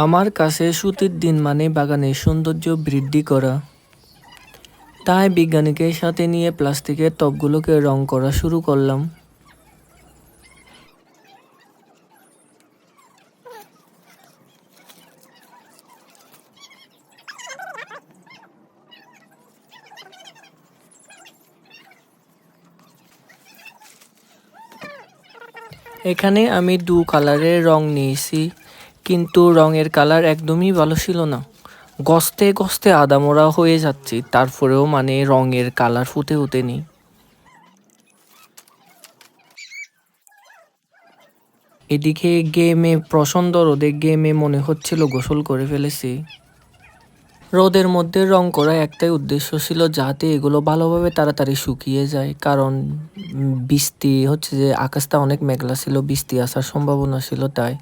আমার কাছে ছুটির দিন মানে বাগানের সৌন্দর্য বৃদ্ধি করা। তাই বিজ্ঞানীকে সাথে নিয়ে প্লাস্টিকের টবগুলোকে রং করা শুরু করলাম। এখানে আমি দু কালারের রং নিয়েছি, কিন্তু রঙের কালার একদমই ভালো ছিল না। গছতে গছতে আদামোড়া হয়ে যাচ্ছে, তারপরেও মানে রঙের কালার ফুটে ওঠেনি। এদিকে গেমে প্রচণ্ড রোদে গেমে মনে হচ্ছিল গোসল করে ফেলেছি। রোদের মধ্যে রং করা একটাই উদ্দেশ্য ছিল, যাতে এগুলো ভালোভাবে তাড়াতাড়ি শুকিয়ে যায়। কারণ বৃষ্টি হচ্ছে যে আকাশটা অনেক মেঘলা ছিল, বৃষ্টি আসার সম্ভাবনা ছিল তাই।